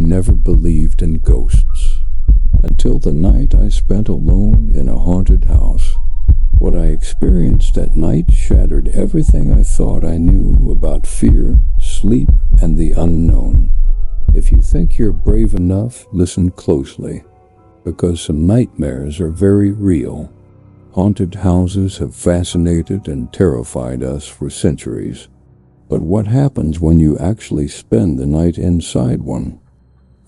never believed in ghosts, until the night I spent alone in a haunted house. What I experienced that night shattered everything I thought I knew about fear, sleep, and the unknown. If you think you're brave enough, listen closely, because some nightmares are very real. Haunted houses have fascinated and terrified us for centuries. But what happens when you actually spend the night inside one?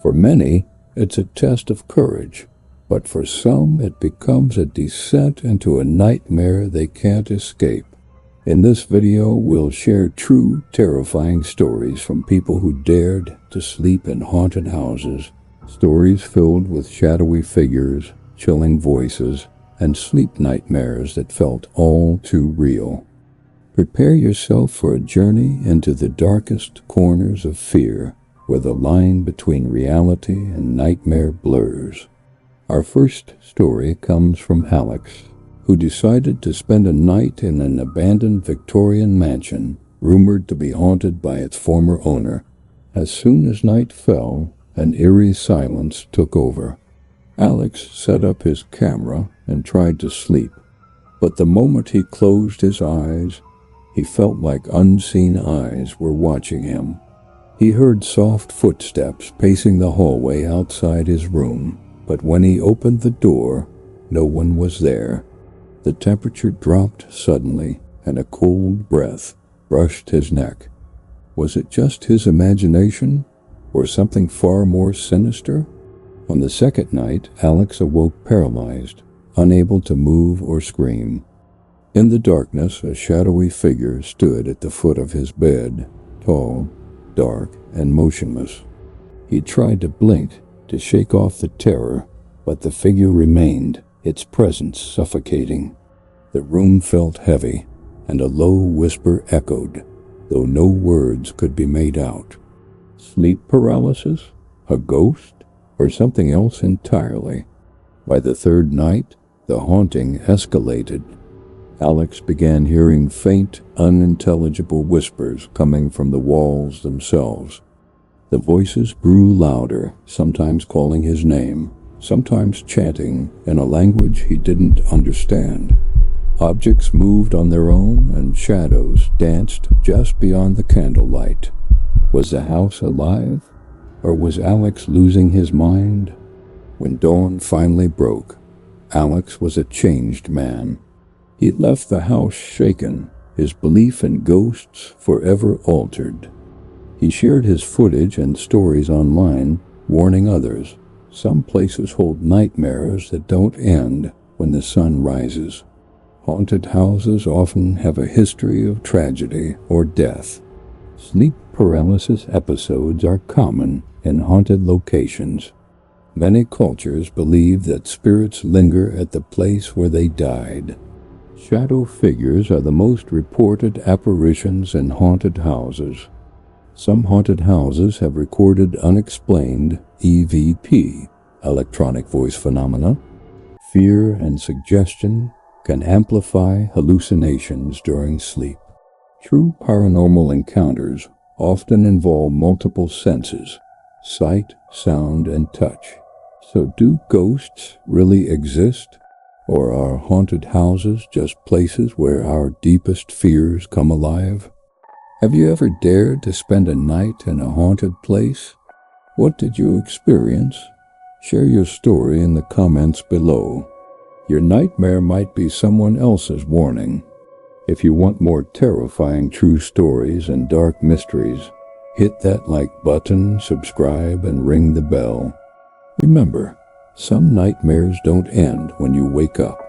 For many, it's a test of courage, but for some it becomes a descent into a nightmare they can't escape. In this video, we'll share true, terrifying stories from people who dared to sleep in haunted houses, stories filled with shadowy figures, chilling voices, and sleep nightmares that felt all too real. Prepare yourself for a journey into the darkest corners of fear, where the line between reality and nightmare blurs. Our first story comes from Alex, who decided to spend a night in an abandoned Victorian mansion, rumored to be haunted by its former owner. As soon as night fell, an eerie silence took over. Alex set up his camera and tried to sleep, but the moment he closed his eyes, he felt like unseen eyes were watching him. He heard soft footsteps pacing the hallway outside his room, but when he opened the door, no one was there. The temperature dropped suddenly, and a cold breath brushed his neck. Was it just his imagination, or something far more sinister? On the second night, Alex awoke paralyzed, unable to move or scream. In the darkness, a shadowy figure stood at the foot of his bed, tall, dark, and motionless. He tried to blink to shake off the terror, but the figure remained, its presence suffocating. The room felt heavy, and a low whisper echoed, though no words could be made out. Sleep paralysis? A ghost? Or something else entirely? By the third night, the haunting escalated. Alex began hearing faint, unintelligible whispers coming from the walls themselves. The voices grew louder, sometimes calling his name, sometimes chanting in a language he didn't understand. Objects moved on their own, and shadows danced just beyond the candlelight. Was the house alive? Or was Alex losing his mind? When dawn finally broke, Alex was a changed man. He left the house shaken, his belief in ghosts forever altered. He shared his footage and stories online, warning others, some places hold nightmares that don't end when the sun rises. Haunted houses often have a history of tragedy or death. Sleep paralysis episodes are common in haunted locations. Many cultures believe that spirits linger at the place where they died. Shadow figures are the most reported apparitions in haunted houses. Some haunted houses have recorded unexplained EVP, electronic voice phenomena. Fear and suggestion can amplify hallucinations during sleep. True paranormal encounters often involve multiple senses: sight, sound, and touch. So do ghosts really exist? Or are haunted houses just places where our deepest fears come alive? Have you ever dared to spend a night in a haunted place? What did you experience? Share your story in the comments below. Your nightmare might be someone else's warning. If you want more terrifying true stories and dark mysteries, hit that like button, subscribe, and ring the bell. Remember, some nightmares don't end when you wake up.